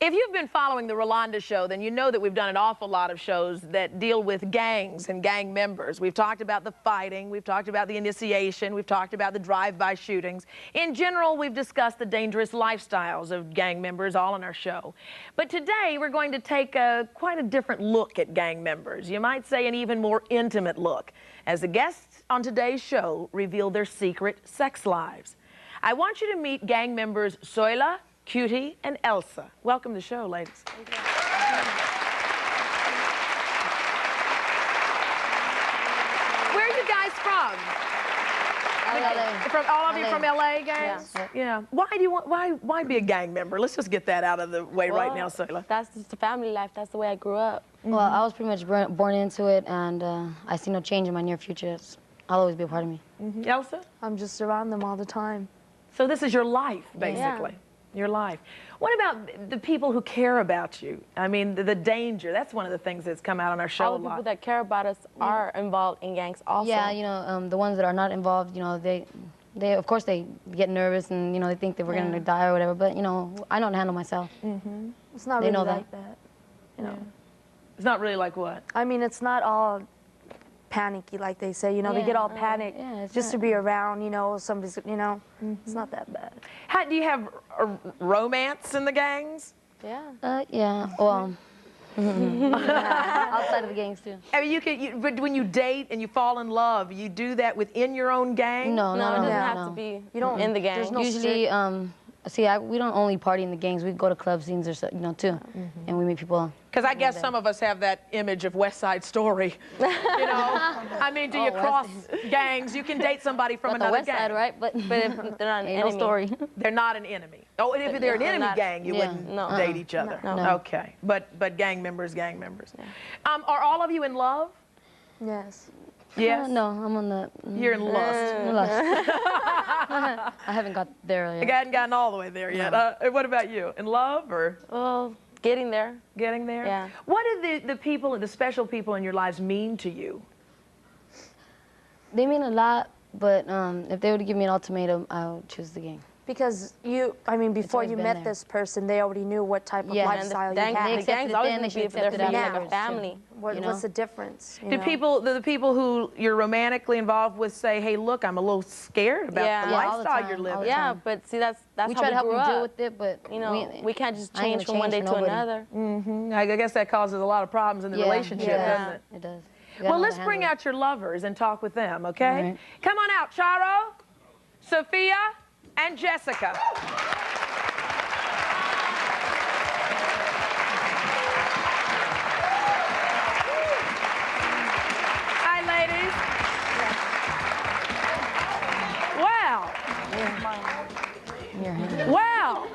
If you've been following the Rolonda show, then you know that we've done an awful lot of shows that deal with gangs and gang members. We've talked about the fighting, we've talked about the initiation, we've talked about the drive-by shootings. In general, we've discussed the dangerous lifestyles of gang members all in our show. But today, we're going to take quite a different look at gang members. You might say an even more intimate look, as the guests on today's show reveal their secret sex lives. I want you to meet gang members Zoila, Cutie, and Elsa. Welcome to the show, ladies. Thank you. Where are you guys from? LA. From all of you from LA, gangs? Yeah. Why do you want? Why be a gang member? Let's just get that out of the way right now, Zoila. That's just the family life. That's the way I grew up. Well, I was pretty much born into it, and I see no change in my near future. I'll always be a part of me. Elsa? I'm just around them all the time. So this is your life, basically. Yeah. Your life. What about the people who care about you? I mean, the danger. That's one of the things that's come out on our show All a the lot. people that care about us are involved in gangs also. Yeah, you know, the ones that are not involved, you know, they of course they get nervous and, you know, they think that we're going to die or whatever, but, you know, I know how to handle myself. It's not really like that, you know. It's not really like what? I mean, it's not all panicky like they say, you know, they get all panicked just to be around, you know, somebody's, you know, it's not that bad. How do you have a romance in the gangs? Yeah. Yeah, well, outside of the gangs too. I mean, but when you date and you fall in love, you do that within your own gang? No, it doesn't have to be in the gang. There's no Usually, we don't only party in the gangs. We go to club scenes or so, you know, too, and we meet people. Because I guess some of us have that image of West Side Story. You know, I mean, do you cross gangs? You can date somebody from another West gang. Side, right? But if they're not an enemy. no story. They're not an enemy. Oh, and if they're an enemy gang, you wouldn't date each other. No. Okay, but gang members. Yeah. Are all of you in love? Yes. Yes. No, I'm on the. You're in lust. I haven't got there yet. I hadn't gotten all the way there yet. What about you? In love or? Well, getting there. Getting there? Yeah. What do the people, the special people in your lives mean to you? They mean a lot, but if they were to give me an ultimatum, I would choose the gang. Because before you met this person, they already knew what type of lifestyle you had. The gangs always need to be for their afterwards, family. What's the difference? Do the people who you're romantically involved with say, hey, look, I'm a little scared about the lifestyle you're living? Yeah, but see, that's we how try to help grew them up. deal with it, but you know, we can't just change from one day to nobody. another. I guess that causes a lot of problems in the relationship, doesn't it? It does. Well, let's bring out your lovers and talk with them, okay? Right. Come on out, Charo, Sophia, and Jessica. Hi, ladies. Wow. Wow.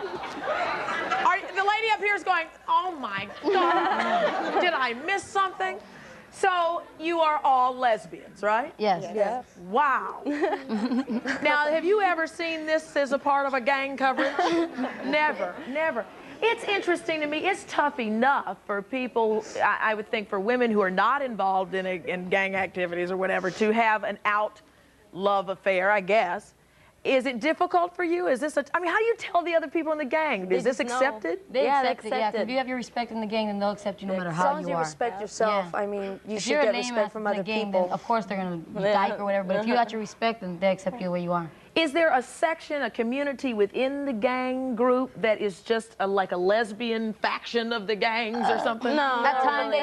The lady up here is going, oh my God, did I miss something? So you are all lesbians, right? Yes. Wow. Now, have you ever seen this as a part of a gang coverage? Never. It's interesting to me. It's tough enough for people, I would think, for women who are not involved in gang activities or whatever, to have an out love affair, I guess. Is it difficult for you? Is this how do you tell the other people in the gang? Is this accepted? They accept it, yeah. If you have your respect in the gang, then they'll accept you no matter how you are. As long as you respect yourself, I mean, you should get respect from other people. Then of course they're going to dyke or whatever, but if you got your respect, then they accept you the way you are. Is there a section, a community within the gang group that is just like a lesbian faction of the gangs or something? No. At times,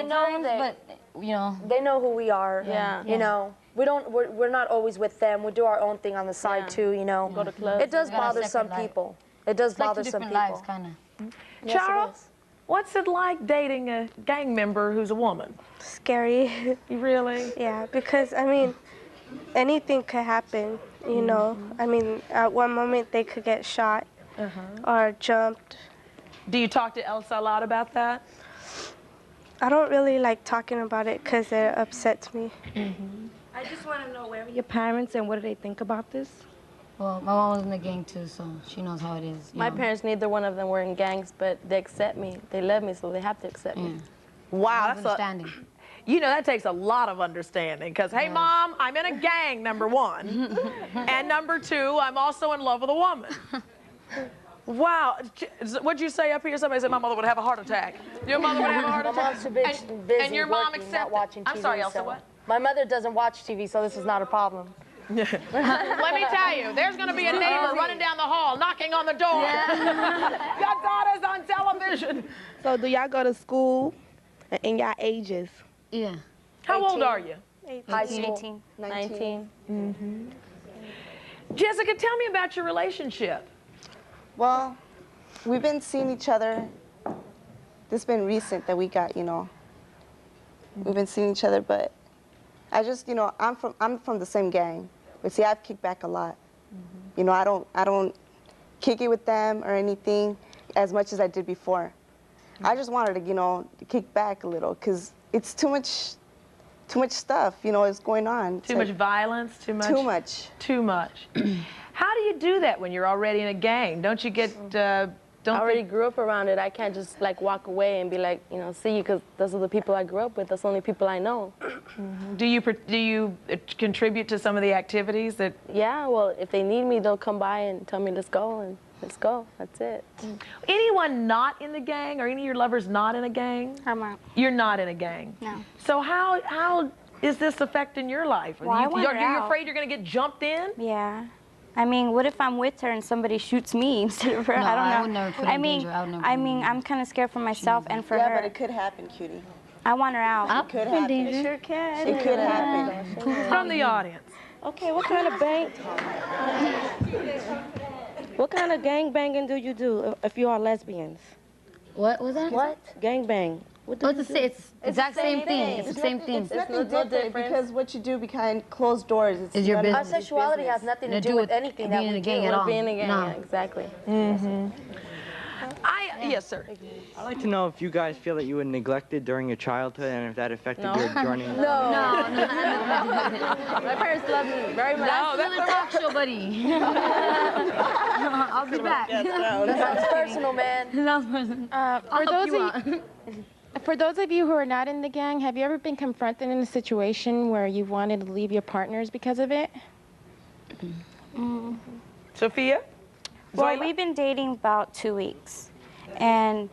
but, you know. They know who we are. Yeah. You know. We're not always with them. We do our own thing on the side too, you know. Go to clubs. It does bother some people. It does bother some people. Lives, kind of. Charo, what's it like dating a gang member who's a woman? Scary. You really? Yeah, because I mean, anything could happen, you know. I mean, at one moment they could get shot or jumped. Do you talk to Elsa a lot about that? I don't really like talking about it because it upsets me. I just want to know, where are your parents and what do they think about this? Well, my mom was in the gang too, so she knows how it is. My parents, neither one of them were in gangs, but they accept me. They love me, so they have to accept me. Wow, that's understanding. You know, that takes a lot of understanding because, hey, Mom, I'm in a gang, number one. And number two, I'm also in love with a woman. Wow. What'd you say up here? Somebody said my mother would have a heart attack. Your mother would have a heart My attack? mom's too busy And your mom working, not accepted? watching TV. I'm sorry, Elsa, so. what? My mother doesn't watch TV, so this is not a problem. Let me tell you, there's going to be a neighbor running down the hall, knocking on the door. Your daughter's on television. So do y'all go to school in y'all ages? Yeah. How old are you? High school. 19. Jessica, tell me about your relationship. Well, we've been seeing each other. This has been recent that we got, you know. We've been seeing each other, but I just, you know, I'm from the same gang. But see, I've kicked back a lot. You know, I don't kick it with them or anything as much as I did before. I just wanted to, you know, kick back a little because it's too much stuff, you know, is going on. Too much violence, too much? Too much. Too much. How do you do that when you're already in a gang? Don't you get, I already grew up around it. I can't just like walk away and be like, you know, see you, because those are the people I grew up with. That's the only people I know. Do you contribute to some of the activities that? Yeah, well, if they need me, they'll come by and tell me, let's go, and let's go. That's it. Anyone not in the gang, or any of your lovers not in a gang? I'm out. You're not in a gang? No. So how is this affecting your life? Well, I want her are you out. afraid you're going to get jumped in? Yeah. I mean, what if I'm with her and somebody shoots me instead of her? No, I don't know. I would never put her in danger. I would never put her in danger. I'm kind of scared for myself and for Yeah, her. but it could happen, cutie. I want her out. I'll could put her in happen. danger. Sure can. It could happen. From the audience. Okay, what kind of gang banging do you do if you are lesbians? What was that? What? Gang bang. What do Oh, you it's do? the exact same thing. It's the same thing. It's nothing no different difference. because what you do behind closed doors Is your none of business. Our your sexuality business. has nothing to To do do with with anything that being in we a gang do. at all. Being a gang, No. yeah, exactly. Yes, sir. I'd like to know if you guys feel that you were neglected during your childhood and if that affected your journey. No. No. My parents love me very much. No, That's another talk show, buddy. I'll be back. That's personal, man. I'll help you out. For those of you who are not in the gang, have you ever been confronted in a situation where you wanted to leave your partners because of it? Sophia? Well, Zoila? we've been dating about 2 weeks. And,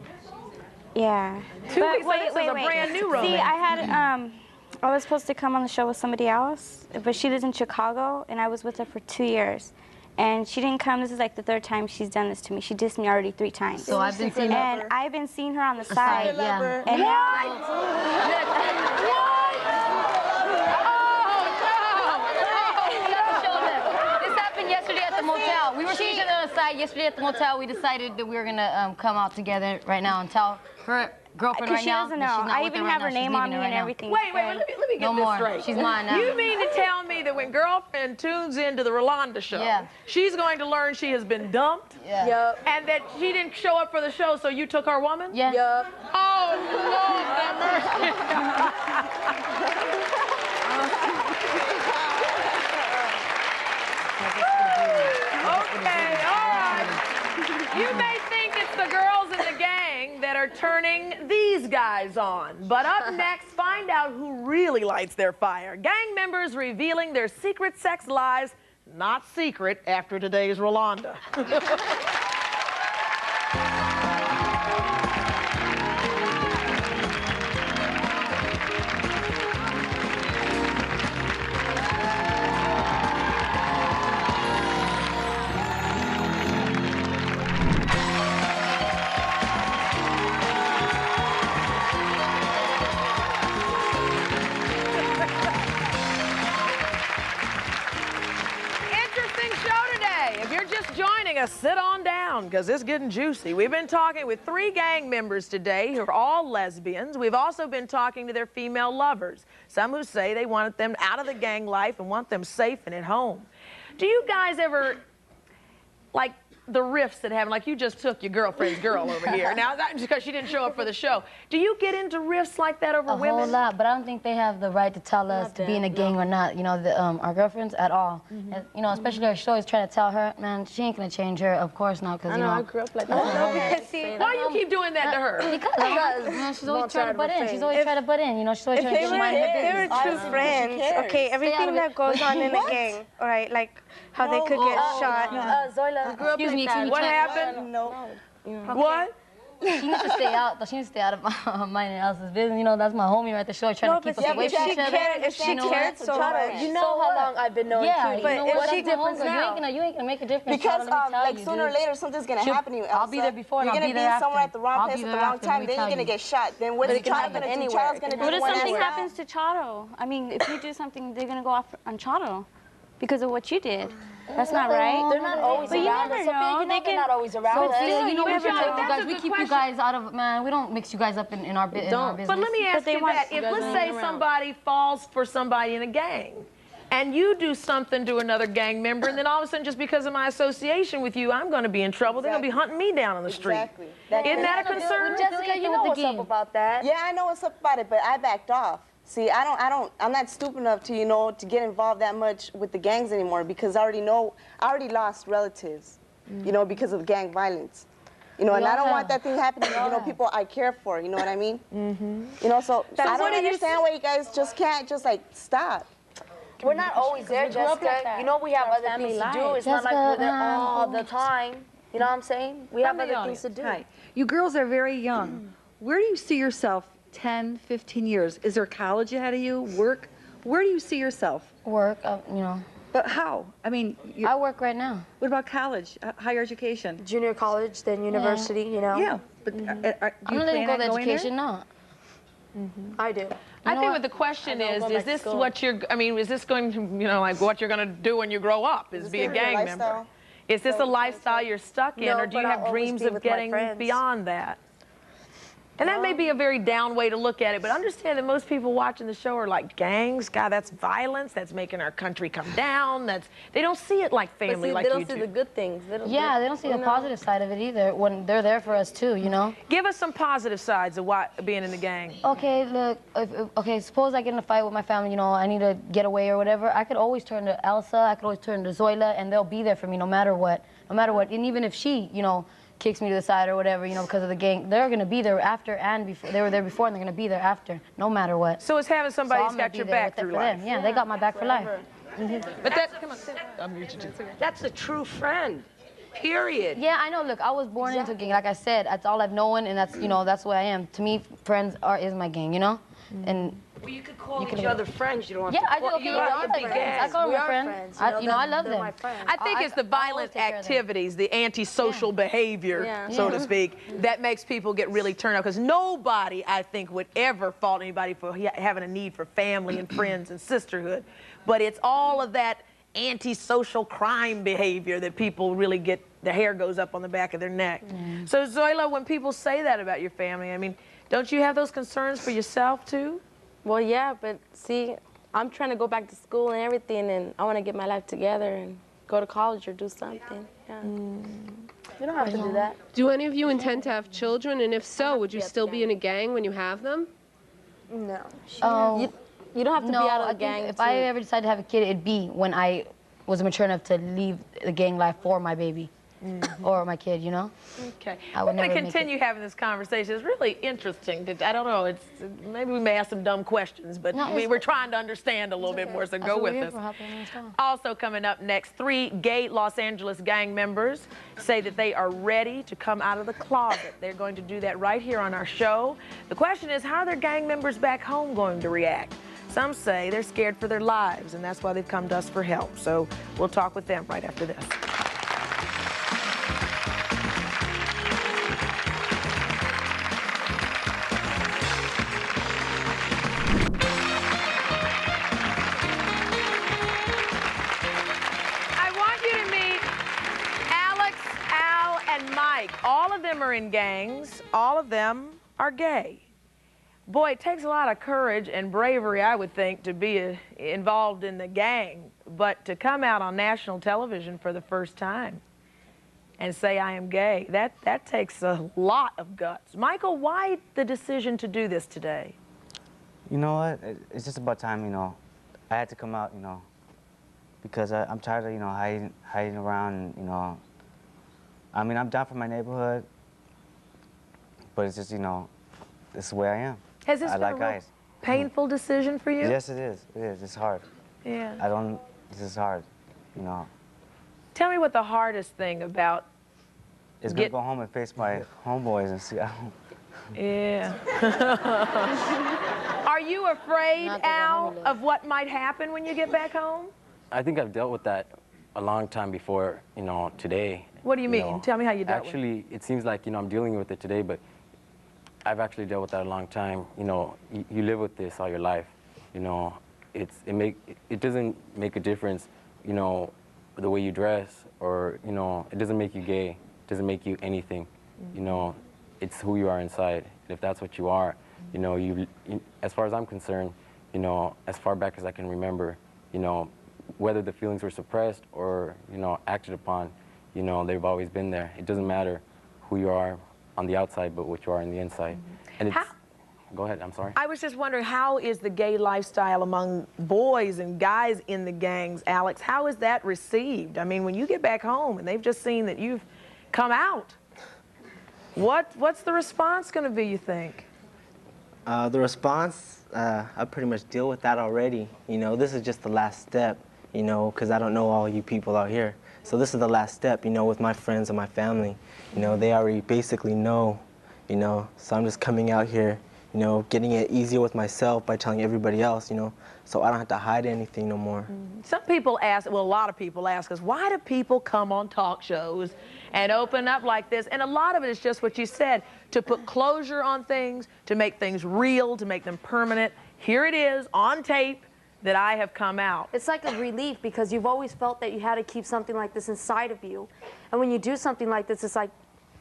yeah. 2 weeks, so this is a brand new romance. See, I was supposed to come on the show with somebody else, but she lives in Chicago, and I was with her for 2 years. And she didn't come. This is like the 3rd time she's done this to me. She dissed me already 3 times. So I've been seeing And I've been seeing her on the side. yeah. And now This happened yesterday at the motel. We were sitting on the side yesterday at the motel. We decided that we were gonna come out together right now and tell her girlfriend right she now. doesn't that know. she's not I with even her right have now. her She's name on leaving me her right and now. everything. Wait, let me get No this more. straight. She's mine now. You mean to tell me that when girlfriend tunes into the Rolonda show, Yeah. she's going to learn she has been dumped? Yeah. Yup. And that she didn't show up for the show, so you took her woman? Yeah. Yup. Oh, Lord have mercy. Okay, all right. You may think it's the girls in the gang that are turning these guys on. But up next, find out who really lights their fire. Gang members revealing their secret sex lies, not secret after today's Rolonda. Interesting show today. If you're just joining us, sit on down because it's getting juicy. We've been talking with 3 gang members today who are all lesbians. We've also been talking to their female lovers, some who say they wanted them out of the gang life and want them safe and at home. Do you guys ever, like, the riffs that happen, like you just took your girlfriend's girl over here. Now, that's because she didn't show up for the show. Do you get into riffs like that over A women? whole lot, but I don't think they have the right to tell us to be in a gang or not. You know, our girlfriends at all. And, you know, especially her. She always try to tell her, man, she ain't gonna change her. Of course not, because I you know, know. I grew up like that. Why you keep doing that to her? Because man, she's always trying to butt in. She's always trying to butt in. You know, she's always trying to They get mind her were business. true friends. Okay, everything that goes on in a gang, all right, like how they could get shot. Zoila. Excuse me, me, excuse me. What happened? No. What? She needs to stay out. She needs to stay out of mine and else's business. You know, that's my homie right there. She's trying to keep us away from each other. If she cared so much, you know how long I've been knowing Cutie. but you know if what? she That's my difference homegirl. now. You ain't gonna make a difference. Because Charlotte, let me tell like you, sooner or dude. later something's gonna happen to you. I'll be there before and I'll be there You're after. gonna be somewhere at the wrong I'll place be at the there wrong after, time. let me Then you're tell gonna you. get shot. Then what's the child gonna do? Child's gonna be What the if one something that's happens to Chato? I mean, if you do something, they're gonna go off on Chato because of what you did. That's not right. They're not always But you around never us. know. Sophia, you know they're not always around us. You know, we protect you guys. We keep you guys out of, man, we don't mix you guys up in our business. But let me ask you that. If, let's say, somebody falls for somebody in a gang, and you do something to another gang member, and then all of a sudden, just because of my association with you, I'm going to be in trouble. They're going to be hunting me down on the street. Exactly. Isn't that a concern? Jessica, you know what's up about that. Yeah, I know what's up about it, but I backed off. See, I'm not stupid enough to, to get involved that much with the gangs anymore because I already lost relatives, because of gang violence. And I don't want that thing happening to, people I care for, you know what I mean? So I don't understand why you guys just can't stop. We're not always there, Jessica. You know we have other things to do. It's not like we're there all the time. You know what I'm saying? We have other things to do. Hi. You girls are very young. Where do you see yourself 10, 15 years? Is there college ahead of you? Work? Where do you see yourself? Work, But how? I mean, I work right now. What about college, higher education? Junior college, then university, Yeah, but do you I'm gonna plan go on to going education, there? no. I do. I think what the question is this what you're, is this going to, like what you're going to do when you grow up, is be a gang member? Is this a lifestyle you're stuck in, or do you have dreams of getting beyond that? And that may be a very down way to look at it, but understand that most people watching the show are like, gangs, God, that's violence, that's making our country come down, they don't see it like family like you do. They don't see the good things. They don't see the positive side of it either, when they're there for us too, Give us some positive sides of being in the gang. Okay, look, suppose I get in a fight with my family, I need to get away or whatever, I could always turn to Elsa, I could always turn to Zoila, and they'll be there for me no matter what. And even if she, kicks me to the side or whatever, because of the gang, they're going to be there after and before. They were there before and they're going to be there after, no matter what. So it's having somebody who's got your back through life. Yeah, they got my back for life. But that's a true friend, period. Yeah, I know. Look, I was born into a gang. Like I said, that's all I've known, and that's, that's what I am. To me, friends is my gang, And well, you could call each other friends. You don't have to I do. Okay, I call them friends. I love them. I think it's the violent activities, the antisocial behavior, so to speak, that makes people get really turned out. Because nobody, I think, would ever fault anybody for having a need for family and friends and sisterhood. But it's all of that antisocial crime behavior that people really get, the hair goes up on the back of their neck. So, Zoila, when people say that about your family, don't you have those concerns for yourself, too? Well, yeah, but see, I'm trying to go back to school and everything, and I want to get my life together and go to college or do something. Yeah. You don't have to do that. Do any of you intend to have children? And if so, would you still be in a gang when you have them? No. You don't have to be out of the gang. If I ever decide to have a kid, it'd be when I was mature enough to leave the gang life for my baby. Or my kid, Okay. We're going to continue having this conversation. It's really interesting. I don't know. Maybe we may ask some dumb questions, but we're trying to understand a little bit more, so go with us. Also coming up next, 3 gay Los Angeles gang members say that they are ready to come out of the closet. They're going to do that right here on our show. The question is, how are their gang members back home going to react? Some say they're scared for their lives, and that's why they've come to us for help. So we'll talk with them right after this. All of them are in gangs. All of them are gay. Boy, it takes a lot of courage and bravery, I would think, to be involved in the gang. But to come out on national television for the first time and say I am gay, that takes a lot of guts. Michael, why the decision to do this today? You know what? It's just about time, I had to come out, because I'm tired of, hiding around, I'm down for my neighborhood, but it's just, this is where I am. Has this been a real painful decision for you? Yes, it is. It is. It's hard. Yeah. This is hard, Tell me what the hardest thing about is going to go home and face my homeboys and see. Yeah. Are you afraid, Al, of what might happen when you get back home? I think I've dealt with that a long time before, you know, today. What do you mean? Tell me how you dealt with it. Actually, it seems like, you know, I'm dealing with it today, but I've actually dealt with that a long time. You know, you live with this all your life. You know, it doesn't make a difference, you know, the way you dress, or, you know, it doesn't make you gay. It doesn't make you anything. You know, it's who you are inside. And if that's what you are, you know, as far as I'm concerned, you know, as far back as I can remember, you know, whether the feelings were suppressed or, you know, acted upon, you know, they've always been there. It doesn't matter who you are on the outside, but what you are on the inside. And it's, go ahead, I'm sorry. I was just wondering, how is the gay lifestyle among boys and guys in the gangs, Alex? How is that received? I mean, when you get back home and they've just seen that you've come out, what's the response going to be, you think? The response, I pretty much deal with that already. You know, this is just the last step, you know, because I don't know all you people out here. So this is the last step, you know, with my friends and my family. You know, they already basically know, you know, so I'm just coming out here, you know, getting it easier with myself by telling everybody else, you know, so I don't have to hide anything no more. Some people ask, well, a lot of people ask us, why do people come on talk shows and open up like this? And a lot of it is just what you said, to put closure on things, to make things real, to make them permanent. Here it is on tape that I have come out. It's like a relief, because you've always felt that you had to keep something like this inside of you. And when you do something like this, it's like,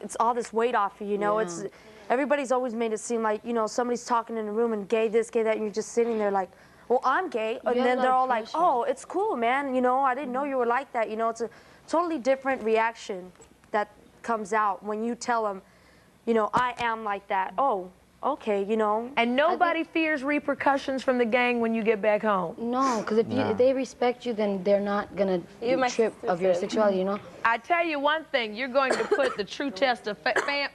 it's all this weight off you, know? Yeah. Everybody's always made it seem like, you know, somebody's talking in a room and gay this, gay that, and you're just sitting there like, well, I'm gay. And then they're all like, oh, it's cool, man. You know, I didn't know you were like that. You know, it's a totally different reaction that comes out when you tell them, you know, I am like that. Oh, okay, you know. And nobody fears repercussions from the gang when you get back home? No, because if they respect you, then they're not going to trip of your sexuality, you know? I tell you one thing, you're going to put the true test of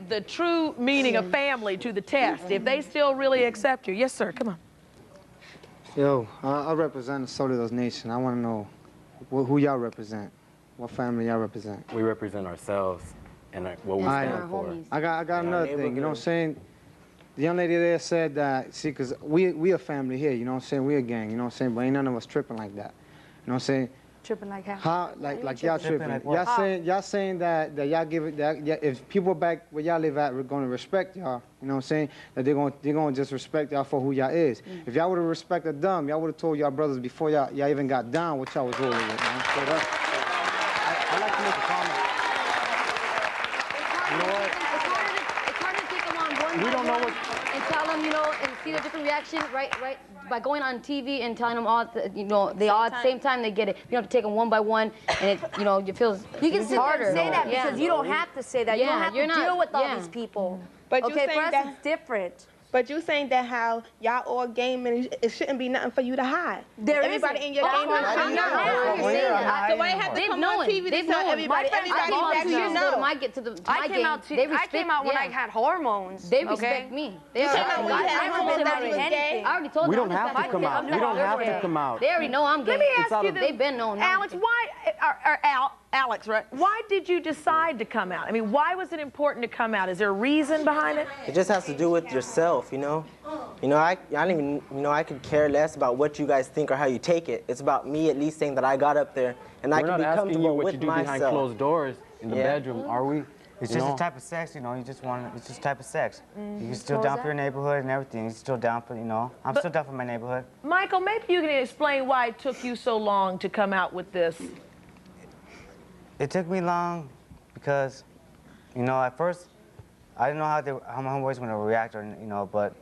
the true meaning of family to the test, if they still really accept you. Yes, sir, come on. Yo, I represent the Solidarity Nation. I want to know who y'all represent. What family y'all represent? We represent ourselves and what we stand for. I got another thing, you know what I'm saying? The young lady there said that, see, because we a family here, you know what I'm saying? We a gang, you know what I'm saying? But ain't none of us tripping like that. You know what I'm saying? Tripping like how? How like y'all tripping. Y'all saying that y'all give it, that if people back where y'all live at are going to respect y'all, you know what I'm saying? That they're going to just respect y'all for who y'all is. If y'all would have respected them, y'all would have told y'all brothers before y'all even got down what y'all was rolling with, man. Straight up. I'd like to make a comment. You know what? It's hard to take them on one We don't know what... and tell them, you know, and see the different reaction, right, by going on TV and telling them all, you know, they all at the same time they get it. You don't have to take them one by one, and it, you know, it feels You can sit harder. there and say that because you don't have to say that. You don't have to deal with all these people. But okay, for us it's different. But you saying that how y'all all gay men, it shouldn't be nothing for you to hide. Everybody in your gay men should know. So why have to come on TV to tell everybody that you know? I came out when I had hormones. They respect me. I already told them. We don't have to come out. We don't have to come out. They already know I'm gay. Let me ask you They've been known. Alex, why, Alex, right? Why did you decide to come out? I mean, why was it important to come out? Is there a reason behind it? It just has to do with yourself, you know? You know, I don't even, you know, I could care less about what you guys think or how you take it. It's about me at least saying that I got up there and I can be comfortable with myself. We're not asking you what you do behind closed doors in the bedroom, are we? It's just a type of sex, you know, it's just a type of sex. You're still down for your neighborhood and everything. You're still down for, you know, I'm still down for my neighborhood. Michael, maybe you can explain why it took you so long to come out with this. It took me long because, you know, at first, I didn't know how my homeboys were going to react, or, you know, but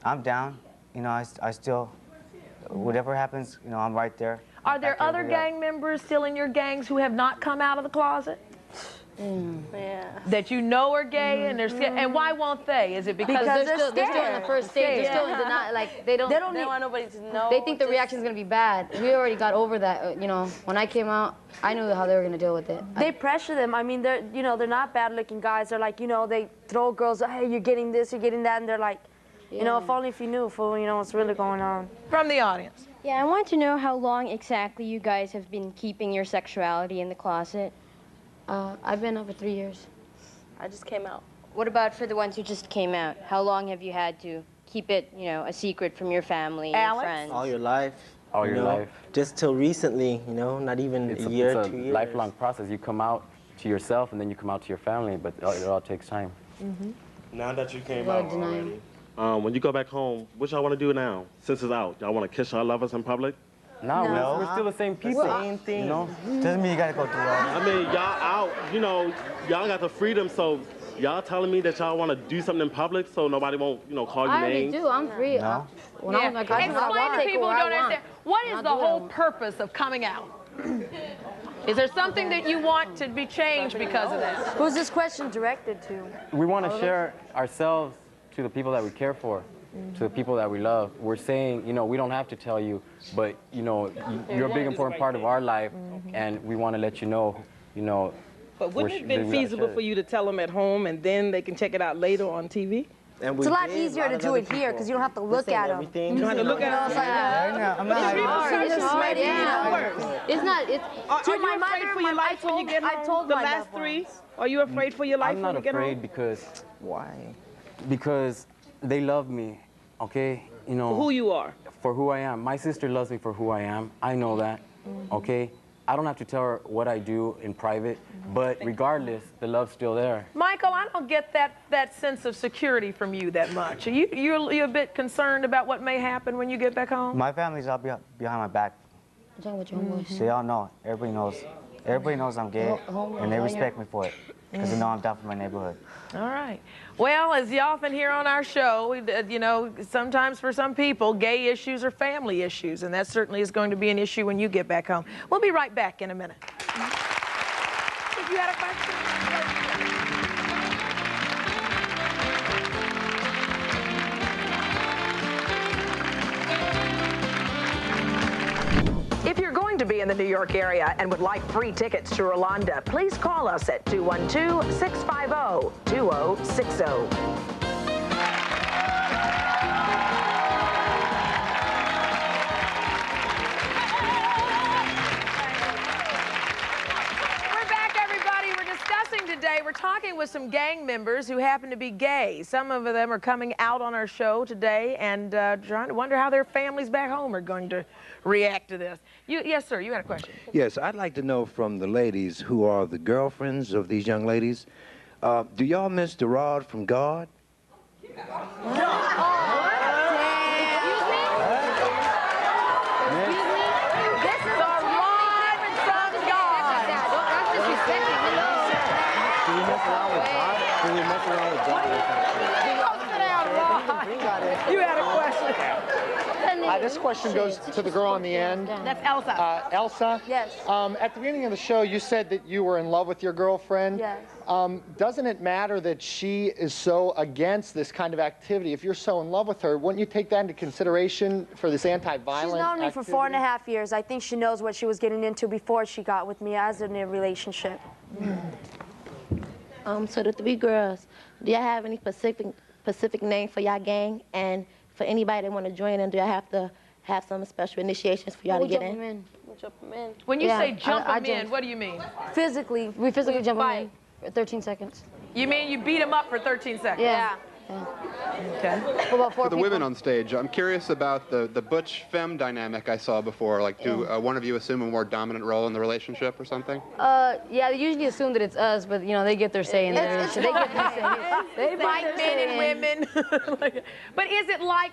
I'm down. You know, I still, whatever happens, you know, I'm right there. Are there other gang members still in your gangs who have not come out of the closet? Yeah. That you know are gay and they're scared. And why won't they? Is it because they're still in the first stage? They're still in the like they don't want nobody to know. They think the reaction's gonna be bad. We already got over that. You know, when I came out, I knew how they were gonna deal with it. They pressure them. I mean, they're not bad-looking guys. They're like, you know, they throw girls. Hey, you're getting this, you're getting that, and they're like, you know, if only if you knew, fool, you know what's really going on. From the audience. Yeah, I want to know how long exactly you guys have been keeping your sexuality in the closet. I've been over 3 years. I just came out. What about for the ones who just came out? How long have you had to keep it, you know, a secret from your family and friends? All your life. All your life. Just till recently, you know, not even a year, 2 years. It's a lifelong process. You come out to yourself and then you come out to your family, but it all takes time. Now that you came out already, when you go back home, what y'all want to do now? Since it's out, y'all want to kiss our lovers in public? No, we're still the same people. Same thing. You know? Doesn't mean you gotta go through that. I mean, y'all out, you know, y'all got the freedom, so y'all telling me that y'all want to do something in public so nobody won't, you know, call you names? I already do. I'm free. No. Explain to people who don't understand. What is the whole purpose of coming out? Is there something that you want to be changed because of this? Who's this question directed to? We want to share ourselves to the people that we care for, to the people that we love. We're saying, you know, we don't have to tell you, but, you know, you're a big important part of our life, and we want to let you know, But wouldn't it have been feasible for you to tell them at home and then they can check it out later on TV? It's a lot easier to do it here because you don't have to look at them. You don't have to look at them. It's not. It's. Are you afraid for your life when you get home? The last three? Are you afraid for your life when you get home? I'm not afraid because. Why? Because they love me, okay? You know. For who you are. For who I am. My sister loves me for who I am. I know that, okay? I don't have to tell her what I do in private, but regardless, the love's still there. Michael, I don't get that sense of security from you that much. Are you a bit concerned about what may happen when you get back home? My family's all behind my back. They all know. Everybody knows. Everybody knows I'm gay, and they respect me for it because they know I'm down for my neighborhood. All right. Well, as you often hear on our show, you know, sometimes for some people, gay issues are family issues, and that certainly is going to be an issue when you get back home. We'll be right back in a minute. If you had a question? If you're going to be in the New York area and would like free tickets to Rolonda, please call us at 212-650-2060. Today, we're talking with some gang members who happen to be gay. Some of them are coming out on our show today and trying to wonder how their families back home are going to react to this. Yes, sir, you had a question. Yes, I'd like to know from the ladies who are the girlfriends of these young ladies, do y'all miss the rod from God? You had a question. This question goes to the girl on the end. That's Elsa. Elsa? Yes. At the beginning of the show, you said that you were in love with your girlfriend. Yes. Doesn't it matter that she is so against this kind of activity? If you're so in love with her, wouldn't you take that into consideration for this anti-violent She's known me activity? for 4.5 years. I think she knows what she was getting into before she got with me as in a relationship. So the three girls, do y'all have any specific name for y'all gang? And for anybody that want to join in, do y'all have to have some special initiations for y'all to get in? We'll jump them in. When you say jump them in, what do you mean? Physically. We physically jump them in for 13 seconds. You mean you beat them up for 13 seconds? Yeah. Okay. What about For the women on stage, I'm curious about the butch-femme dynamic I saw before. Like, do one of you assume a more dominant role in the relationship or something? Yeah, they usually assume that it's us, but you know they get their say in there. They get their say. They fight men and women. But is it like?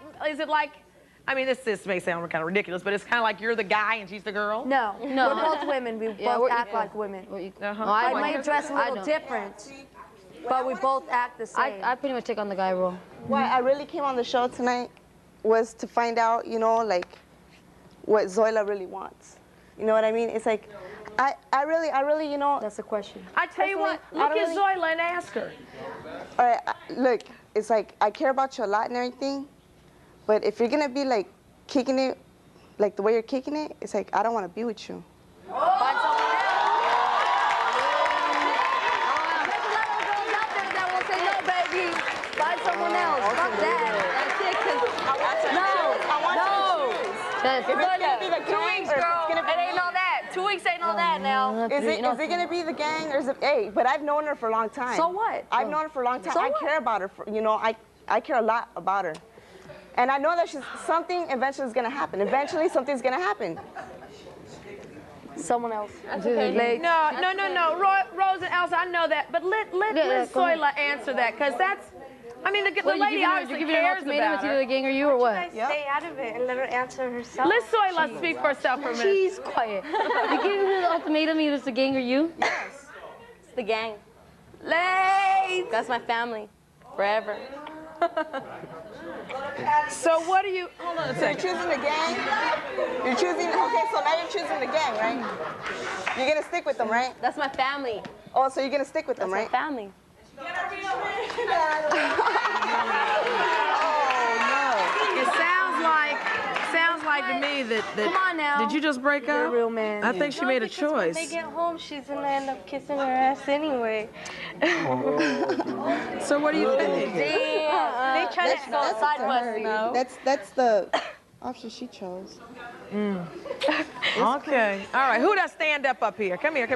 I mean, this may sound kind of ridiculous, but it's kind of like you're the guy and she's the girl. No, No. we're both women. We both act like women. I might dress a little different, but we both act the same. I pretty much take on the guy role. Why I really came on the show tonight was to find out, you know, like what Zoila really wants. You know what I mean? It's like, I really, you know. That's the question. I tell you what, look at Zoila and ask her. All right, look, it's like I care about you a lot and everything, but if you're gonna be like kicking it, like the way you're kicking it, it's like I don't want to be with you. Find someone else. Find someone else. Fuck that. That's it, because I want to choose. It's going to be the Greens, girl. It ain't all that. 2 weeks ain't all that now. Is it gonna be the gang or is it? Hey, but I've known her for a long time. So what? I've known her for a long time. So I what? care about her. I care a lot about her, and I know that something eventually is gonna happen. Eventually, something's gonna happen. Someone else. Okay. No. Rose and Elsa, I know that, but let Liz Soyla answer that, because that's. I mean, the lady obviously cares about her. It's either the gang or you or what? Stay out of it and let her answer herself. Liz Soyla, speak for herself for a minute. She's quiet. You giving her the ultimatum, either it's the gang or you? Yes. It's the gang. Late. That's my family. Forever. So what do you, hold on a second. You're choosing the gang? You're choosing, okay, so now you're choosing the gang, right? You're gonna stick with them, right? That's my family. Oh, so you're gonna stick with them, right? That's my family. It sounds like to me that Come on now. Did you just break up? You're a real man. I think she made a choice. When they get home, she's gonna end up kissing her ass anyway. So what do you think? They try to go side bus now. That's the option she chose. Okay. All right. Who does stand up here? Come here.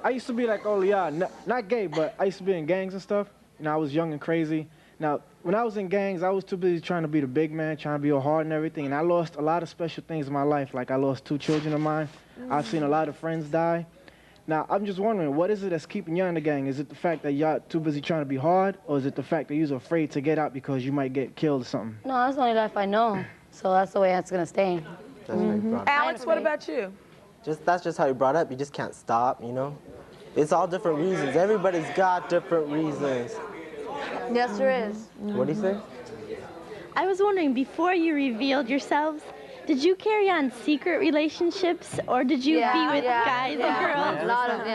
I used to be like Olea, not gay, but I used to be in gangs and stuff. You know, I was young and crazy. Now, when I was in gangs, I was too busy trying to be the big man, trying to be all hard and everything, and I lost a lot of special things in my life. Like I lost 2 children of mine. I've seen a lot of friends die. Now, I'm just wondering, what is it that's keeping you in the gang? Is it the fact that y'all too busy trying to be hard, or is it the fact that you're afraid to get out because you might get killed or something? No, that's the only life I know. So that's the way it's gonna stay. Alex, what about you? That's just how you brought up. You just can't stop, you know? It's all different reasons. Everybody's got different reasons. Yes, there is. What do you say? I was wondering, before you revealed yourselves, did you carry on secret relationships, or did you be with guys and girls? A lot of,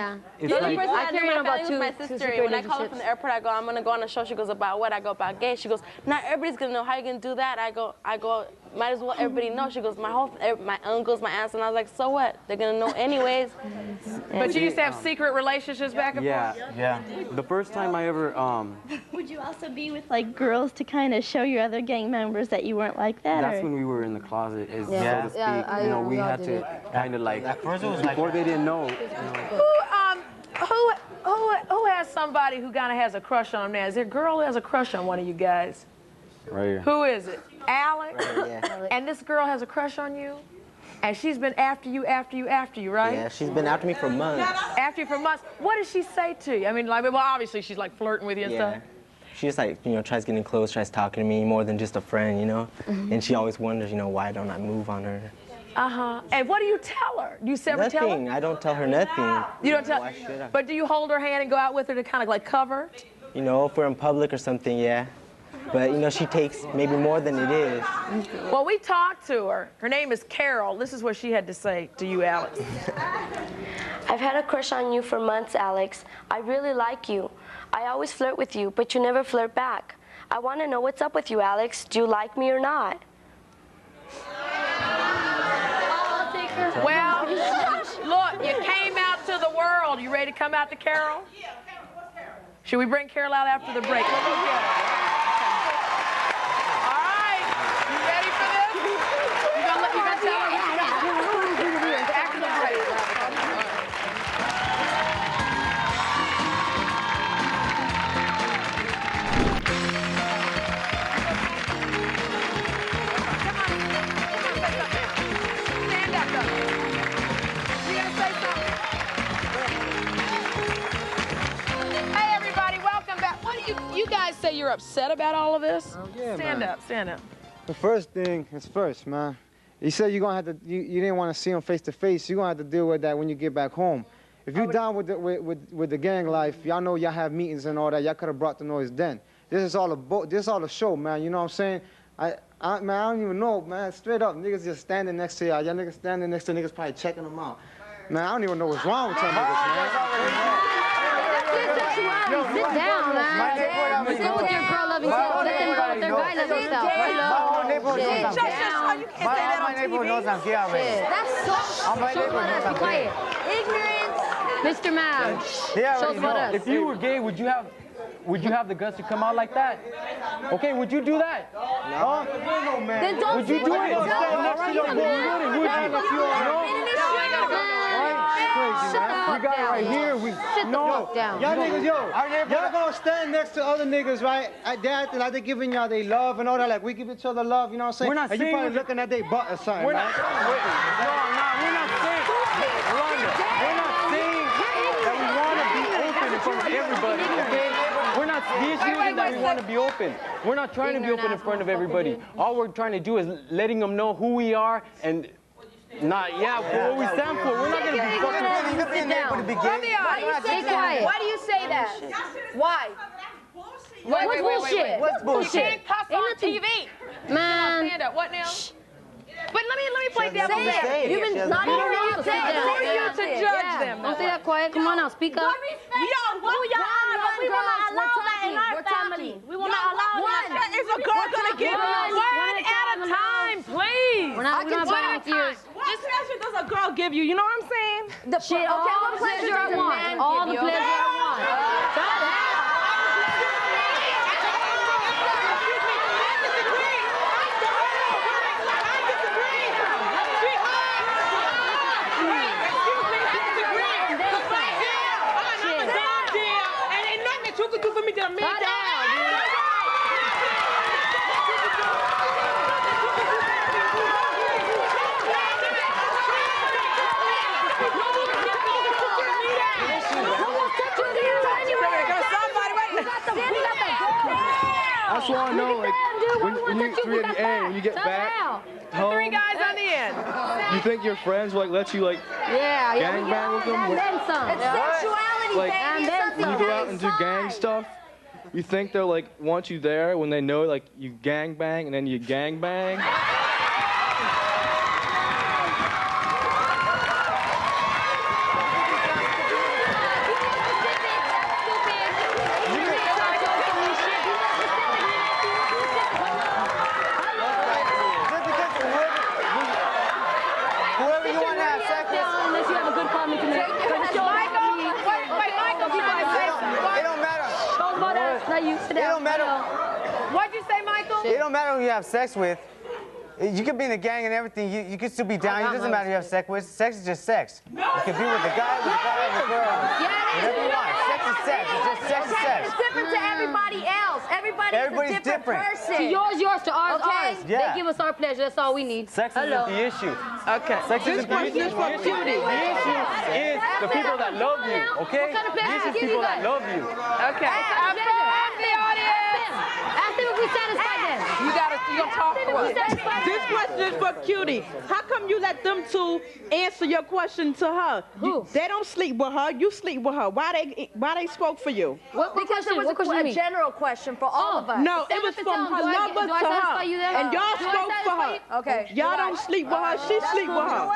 The only person I knew my family was my sister. When I call her from the airport, I go, I'm gonna go on a show. She goes, about what? I go, about gay. She goes, not everybody's gonna know. How you gonna do that? I go, might as well everybody know. She goes, my uncles, my aunts, and I was like, so what? They're gonna know anyways. But you used to have secret relationships back and forth? Yeah. The first time I ever, Would you also be with like girls to kind of show your other gang members that you weren't like that? That's when we were in the closet, so to speak. You know, we had to kind of like, before they didn't know. Who has somebody who kind of has a crush on them now? Is there a girl who has a crush on one of you guys? Right here. Who is it? Alex? Right, And this girl has a crush on you? And she's been after you, right? Yeah, she's been after me for months. After you for months. What does she say to you? I mean, like, well, obviously she's like flirting with you and stuff. She just like, tries getting close, tries talking to me more than just a friend, you know? And she always wonders, why don't I move on her? And what do you tell her? Do you ever tell her? Nothing. I don't tell her nothing. You don't tell Why should I? But do you hold her hand and go out with her to kind of like cover? If we're in public or something, yeah. But, she takes maybe more than it is. Well, we talked to her. Her name is Carol. This is what she had to say to you, Alex. I've had a crush on you for months, Alex. I really like you. I always flirt with you, but you never flirt back. I want to know what's up with you, Alex. Do you like me or not? Well, look, you came out to the world. You ready to come out to Carol? Yeah, what's Carol? Should we bring Carol out after the break? Let's go get her. All right, you ready for this? You gonna tell her? After the break. You guys say you're upset about all of this? Yeah, stand man. up, stand up. The first thing is first, man. You said you're gonna have to. You didn't want to see him face to face. You're gonna have to deal with that when you get back home. If you're down with the gang life, y'all know y'all have meetings and all that. Y'all could have brought the noise then. This is all a show, man. You know what I'm saying? Man, I don't even know, man. Straight up, niggas just standing next to y'all. Y'all niggas standing next to niggas probably checking them out. Man, I don't even know what's wrong with y'all niggas, man. Yo, sit down, man. Sit with your girl-loving self. Let them go with their guy-loving self. My neighbor knows I'm here already. That's so be quiet. Ignorance. Mr. Man, show us what up. If you were gay, would you have would you have the guts to come out like that? Okay, would you do that? No. Then don't Would you do it? We got it right here. Sit the fuck down. Y'all niggas, y'all gonna stand next to other niggas, right? They acting like they giving y'all they love and all that. Like we give each other love, you know what I'm saying? We're not and you saying probably looking at their butt or something, we're right? not, we're not saying, Rolonda, we're not saying that we want to be open in front of everybody, okay? We're not, the issue isn't that we want to be open. We're not trying to be open in front of everybody. All we're trying to do is letting them know who we are and not, for what we stand for. We're not going to be fucking... Sit down. Stay quiet. Why do you say that? Why? What's bullshit? What's bullshit? You can't cuss on TV. Man. Stand up. What now? But let me play devil's advocate. You've been not even allowed to sit down. Who are you to judge them? Don't say that quiet. Come on now, speak up. We will not allow that in our family. We will not allow that. Is a girl going to give you one at a time, please? We're not volunteers. What pleasure does a girl give you? You know what I'm saying? The shit, all the pleasure I want. All the pleasure I want. Stop that. I just want to know, like, when you get back home, 3 guys on the end. you think your friends will, like, let you, like, gang bang with them? And then some. It's sexuality, Like, baby. and then when you go out and do gang stuff, you think they'll, like, want you there when they know, like, you gang bang and then you gang bang? Whoever you want to have sex with. Unless you have a good comment to make. Michael, you want to say something? It don't matter. Don't bother. Not you. Sit It down. don't matter. What'd you say, Michael? It don't matter who you have sex with. You could be in a gang and everything. You could still be down. It doesn't matter who you have sex with. Sex is just sex. You could be with a guy, with a girl, whatever you want. Sex is sex. It's just sex is sex. It's different to everybody else. Everybody's a different person. To yours, to ours, Okay. ours. Yeah. They give us our pleasure. That's all we need. Sex isn't the issue. Okay. Sex isn't the issue. The issue is the people that love you, okay? What kind of pleasure The issue is give you people that guys? love you. Okay. Ask the audience. Ask them if we satisfy them. You gonna talk to us. This question is for Cutie. How come you let them two answer your question to her? Who? They don't sleep with her. You sleep with her. Why they spoke for you? Because it was a general question for all of us. No, it was from her lover to her. And y'all spoke for her. Okay. Y'all don't sleep with her. She sleep with her.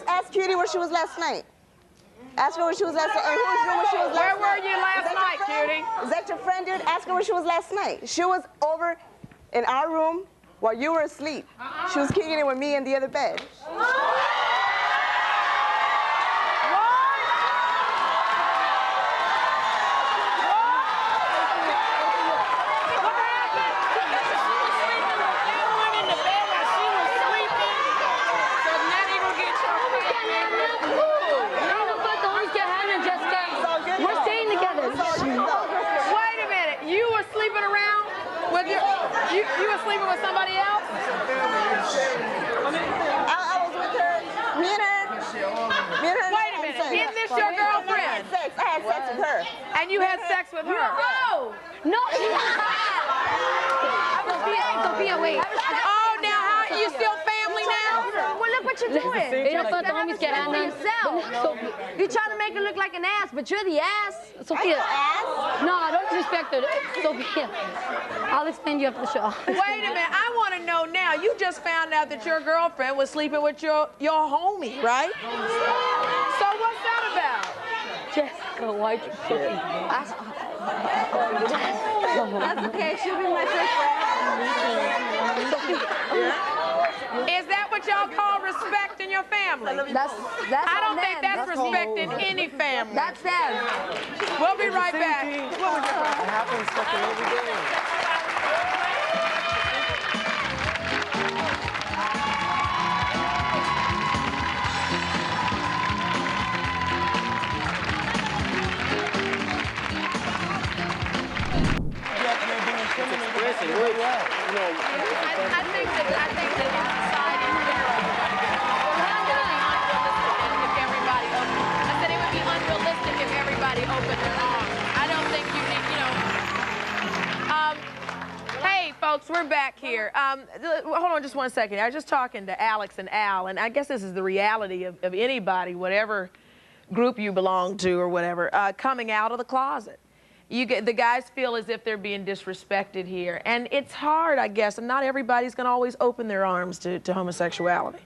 Ask Cutie where she was last night. Ask her where she was last night. And whose room she was last night. Where were you last night, Cutie? Is that your friend, dude? Ask her where she was last night. She was over in our room while you were asleep. She was kicking it with me in the other bed. You were sleeping with somebody else? I was with her. Me and her. Wait a minute. Isn't this your girlfriend? I had sex with her. And you had sex with her? No. Sophia, wait. Oh, now how you still family now? Well, look what you're doing. They just thought the homies get on themselves. You're trying to make her look like an ass, but you're the ass. Sophia. No, don't disrespect her. Sophia. I'll explain you after the show. Wait a minute. I want to know now. You just found out that your girlfriend was sleeping with your homie, right? So what's that about? Jessica, why'd you say That's okay. She'll be my sister. Is that what y'all call respect in your family. That's I don't think that's respect in any family. That's them. We'll be right back. It happens fucking every day. I think that in society, it would be unrealistic if everybody opened their arms. I don't think you need, hey, folks, we're back here. Hold on just one second. I was just talking to Alex and Al, and I guess this is the reality of anybody, whatever group you belong to or whatever, coming out of the closet. The guys feel as if they're being disrespected here. And it's hard, I guess, and not everybody's going to always open their arms to homosexuality.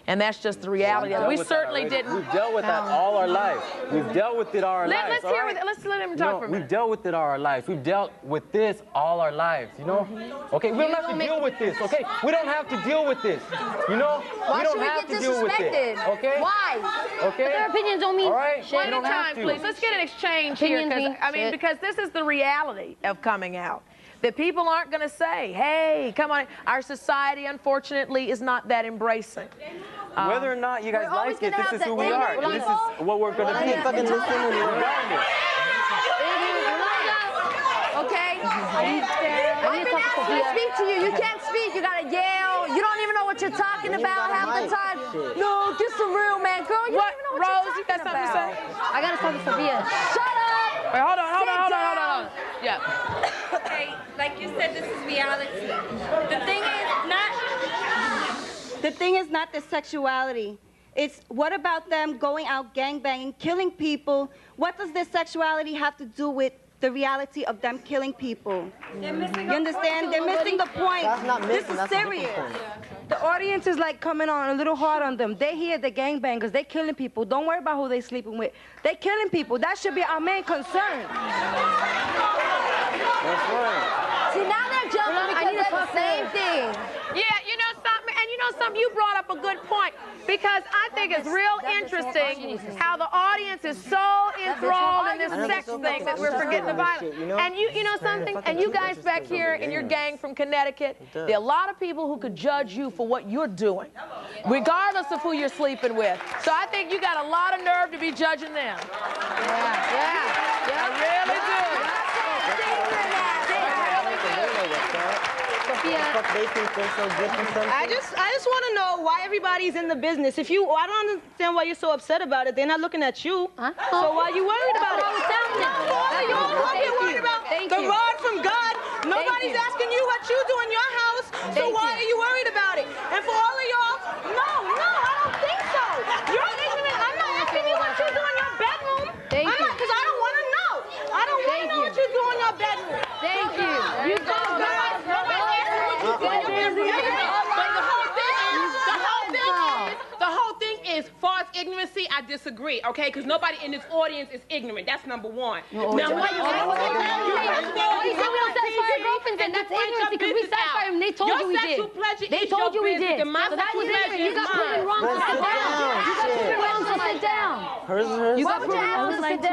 And that's just the reality. We certainly didn't. We've dealt with that all our lives. We've dealt with it all our lives. Let's let him talk for a minute. We've dealt with it all our lives. We've dealt with this all our lives, you know? Okay, we don't have to deal with this, okay? We don't have to deal with this, you know? Why we don't should we have get to deal with it, disrespected? okay? Why? Okay? But their opinions don't mean all right? shit. One at a time, please. Let's get an exchange here. Because this is the reality of coming out. That people aren't going to say, hey, come on. Our society, unfortunately, is not that embracing. Whether or not you guys like it, this is who we are. This is what we're going to be. Fucking listen and regardless. Okay? I've been asked to speak to you. You can't speak. You gotta yell. You don't even know what you're talking about half the time. No, get some real, man. Girl, you don't even know what Rose, you're you got talking something about. to say? I got to talk to Sophia. Shut up. Wait, hold on. Yeah. Okay, like you said, this is reality. The thing is not the sexuality. It's what about them going out gangbanging, killing people? What does their sexuality have to do with the reality of them killing people? You understand? They're missing the point. This is serious. The audience is like coming on a little hard on them. They hear the gangbangers. They killing people. Don't worry about who they sleeping with. They killing people. That should be our main concern. That's right. See, now they're jumping because they're the same thing. Yeah, you know something, and you know something, you brought up a good point, because I think it's real interesting how the audience is so enthralled in this sex thing that we're forgetting the violence. And you know something, and you guys back here in your gang from Connecticut, there are a lot of people who could judge you for what you're doing, regardless of who you're sleeping with. So I think you got a lot of nerve to be judging them. Yeah. I really do. I just want to know why everybody's in the business. I don't understand why you're so upset about it. They're not looking at you. So why are you worried about it? You're worried about the rod from God. Nobody's asking you what you do in your house. So why are you worried about it? And for all of y'all, no, I don't think so. You're ignorant. I'm not asking you what you do in your bedroom. Because I don't want to know. I don't want to know what you do in your bedroom. Thank you. You don't know. The whole thing is false ignorancy. I disagree, okay? Because nobody in this audience is ignorant. That's number one. Now, why you said we don't satisfy our girlfriends, and that's ignorance because we satisfy them. They told you we did. They told you we did. So that was ignorant. You got proven wrong, so sit down. You got proven wrong, so sit down.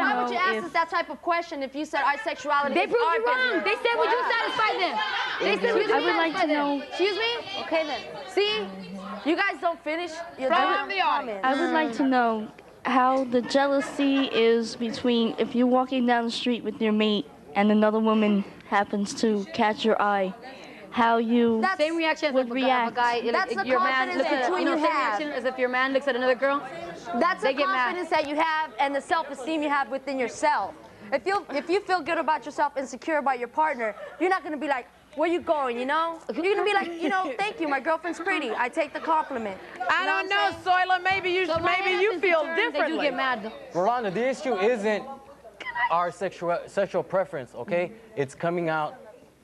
Why would you ask us that type of question if you said our sexuality They is proved our you wrong. business? They said we do satisfy them. They said we do satisfy them. Excuse me? Okay then. See? You guys don't finish your comments. I would like to know how the jealousy is between if you're walking down the street with your mate and another woman happens to catch your eye, how you same reaction would react. That's the confidence between you have. As if your man looks at another girl. That's the confidence that you have and the self-esteem you have within yourself. If you feel good about yourself and secure about your partner, you're not going to be like, where you going, you know? You're going to be like, you know, thank you, my girlfriend's pretty. I take the compliment. I don't know, Soyla. Maybe you feel differently. They do get mad, though. Rolonda, the issue isn't our sexual preference, okay? It's coming out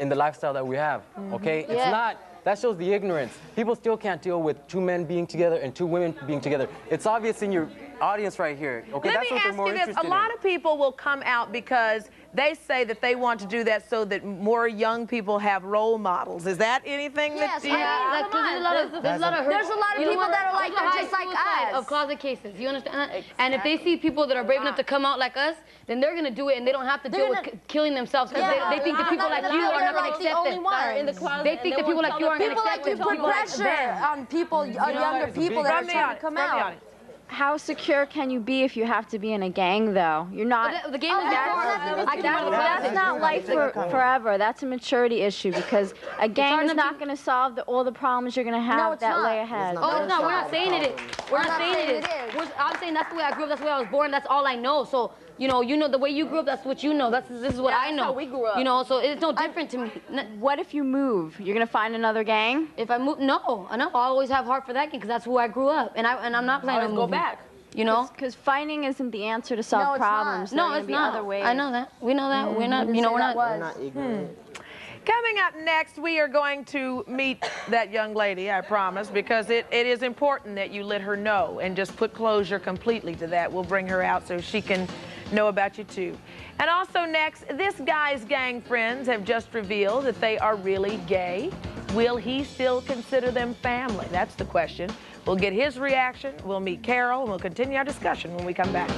in the lifestyle that we have, okay? It's not. That shows the ignorance. People still can't deal with two men being together and two women being together. It's obvious in your audience right here, okay? Let me ask you this. A lot of people will come out because They say that they want to do that so that more young people have role models. Is that anything that you have? There's a lot of people that are like, they're just like us. Of closet cases, you understand that? Exactly. And if they see people that are brave enough to come out like us, then they're gonna do it, and they don't have to deal with killing themselves because they think that people like you are not gonna accept it. They think that people like you aren't gonna accept it. People like you put pressure on people, younger people that are trying to come out. How secure can you be if you have to be in a gang, though? You're not. The game is That's not life forever. That's a maturity issue because a gang is not going to solve all the problems you're going to have that lay ahead. Oh, it's not. We're not saying it is. We're not saying it is. I'm saying that's the way I grew up. That's the way I was born. That's all I know. So, you know the way you grew up. That's what you know. This is what I know. That's how we grew up. You know, so it's no different to me. What if you move? You're going to find another gang? If I move, no. I always have heart for that gang because that's who I grew up, and I'm not planning on moving. Back. You know, because fighting isn't the answer to solve problems. No, it's not. Other ways. I know that. We know that. We're not. You know, we're not ignorant. Coming up next, we are going to meet that young lady, I promise, because it is important that you let her know and just put closure completely to that. We'll bring her out so she can know about you too. And also next, this guy's gang friends have just revealed that they are really gay. Will he still consider them family? That's the question. We'll get his reaction. We'll meet Carol, and we'll continue our discussion when we come back.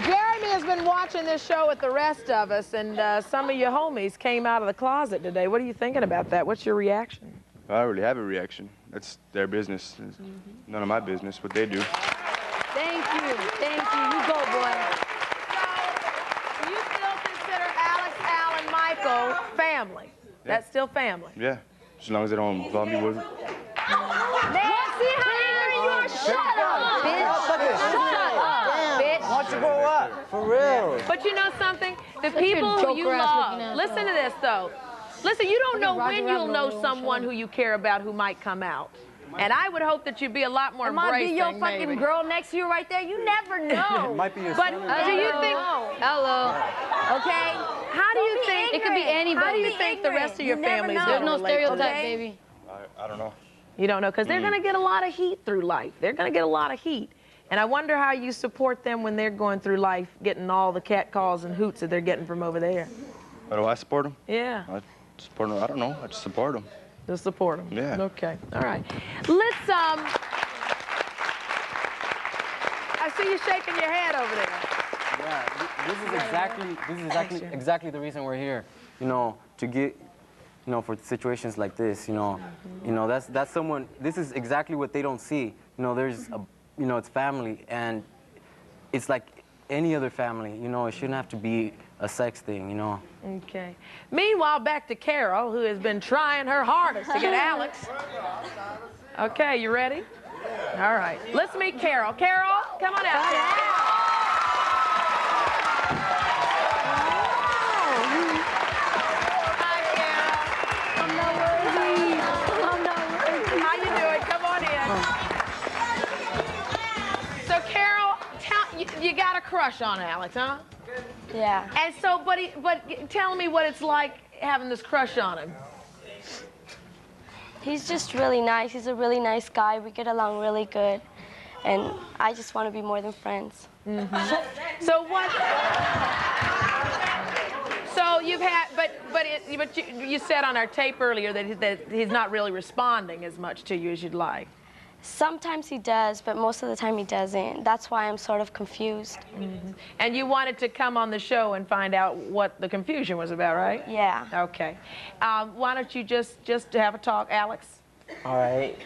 Jeremy has been watching this show with the rest of us, and some of your homies came out of the closet today. What are you thinking about that? What's your reaction? I don't really have a reaction. That's their business. It's none of my business what they do. Thank you. Thank you. You go, boy. So, you still consider Alex, Al, and Michael family? Yeah. That's still family? Yeah, as long as they don't involve me with it. See how angry you are? Shut up, bitch. Shut up, bitch. Why don't you grow up? For real. But you know something? The people who you love, listen to this, though. Listen, you don't know when you'll know someone who you care about who might come out. And I would hope that you'd be a lot more embracing. It might be your fucking girl next to you right there. You never know. It might be your But son. do you think? Hello. Okay. How do you think? It could be anybody. How do you think the rest of your family is going to relate? There's no stereotype, baby. I don't know. You don't know, because they're going to get a lot of heat through life. They're going to get a lot of heat. And I wonder how you support them when they're going through life, getting all the cat calls and hoots that they're getting from over there. How do I support them? Yeah. I support them. I don't know. I just support them. Just support them. Yeah. Okay. All right. Let's I see you shaking your head over there. Yeah. This is exactly the reason we're here. You know, to get, you know, for situations like this. You know, that's someone. This is exactly what they don't see. You know, there's a, you know, it's family, and it's like any other family. You know, it shouldn't have to be a sex thing, you know. Okay. Meanwhile, back to Carol, who has been trying her hardest to get Alex. Okay, you ready? All right. Let's meet Carol. Carol, come on out. Hi, Carol. I'm not worthy. I'm not worthy. How you doing? Come on in. So, Carol, you got a crush on Alex, huh? Yeah. And so, but tell me what it's like having this crush on him. He's just really nice. He's a really nice guy. We get along really good. And I just want to be more than friends. Mm-hmm. So what? So you've had, but you said on our tape earlier that he's not really responding as much to you as you'd like. Sometimes he does, but most of the time he doesn't. That's why I'm sort of confused. Mm-hmm. And you wanted to come on the show and find out what the confusion was about, right? Yeah. Okay. Why don't you just have a talk, Alex? All right.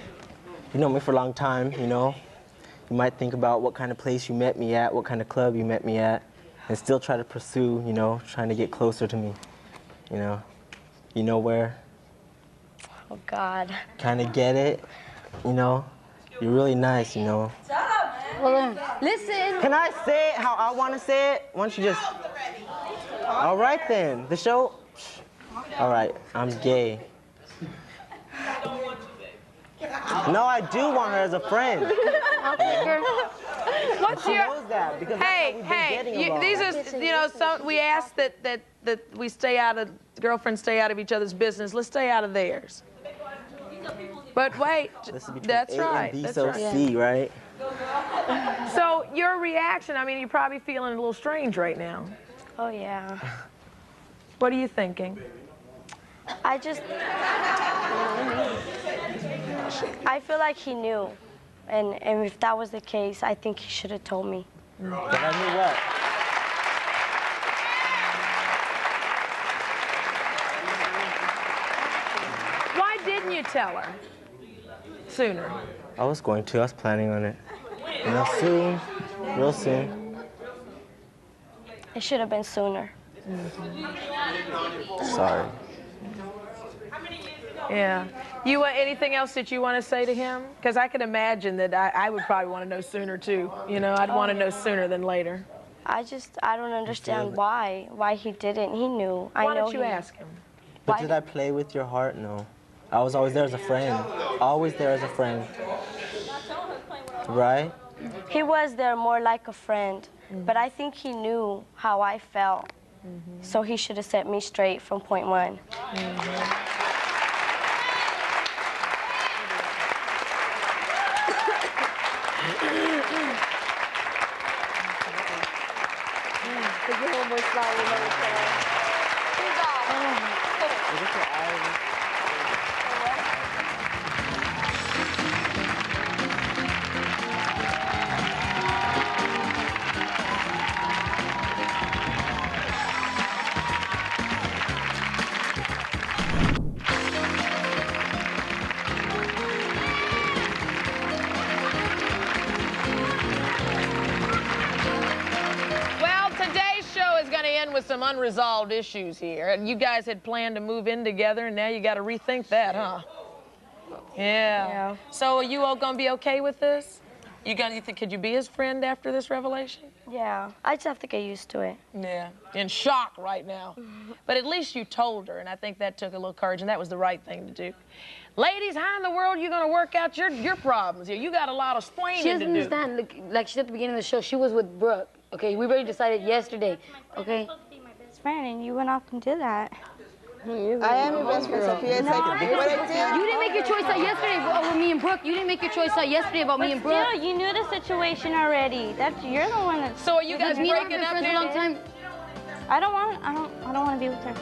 You know me for a long time, you know. You might think about what kind of place you met me at, what kind of club you met me at, and still try to pursue, you know, trying to get closer to me, you know. You know where? Oh, God. Kind of get it, you know. You're really nice, you know. Well, listen. Can I say it how I want to say it? Why don't you just... All right, then. The show... All right, I'm gay. No, I do want her as a friend. I'll take her. What's your? knows that because Hey, these are, you know, we asked that we stay out of, girlfriends stay out of each other's business. Let's stay out of theirs. But wait, that's right. A and B, that's so right. C, right? So your reaction, I mean, you're probably feeling a little strange right now. Oh, yeah. What are you thinking? I feel like he knew. And if that was the case, I think he should have told me. But I knew what? Why didn't you tell her sooner? I was going to. I was planning on it. You know, soon, real soon. It should have been sooner. Sorry. Yeah. You want anything else that you want to say to him? Because I can imagine that I would probably want to know sooner too. You know, I'd want to know sooner than later. I don't understand why he didn't. He knew. Why don't you ask him? But did I play with your heart? No. I was always there as a friend. Always there as a friend. Right? He was there more like a friend, but I think he knew how I felt. So he should have set me straight from point one. With some unresolved issues here. You guys had planned to move in together, and now you got to rethink that, huh? Yeah. So are you all gonna be okay with this? You think could you be his friend after this revelation? Yeah, I just have to get used to it. Yeah, in shock right now. But at least you told her, and I think that took a little courage, and that was the right thing to do. Ladies, how in the world are you gonna work out your problems here? You got a lot of explaining to do. She doesn't understand. Like she said at the beginning of the show, she was with Brooke. Okay, we already decided yesterday. Okay. Friend, and you went off and did that. I am your best friend, Sophia. It's like, what I did. You didn't make your choice out yesterday with me and Brooke. You didn't make your choice out yesterday about me and Brooke. Still, you knew the situation already. You're the one that's. So are you guys breaking up for a long time? I don't want to be with her.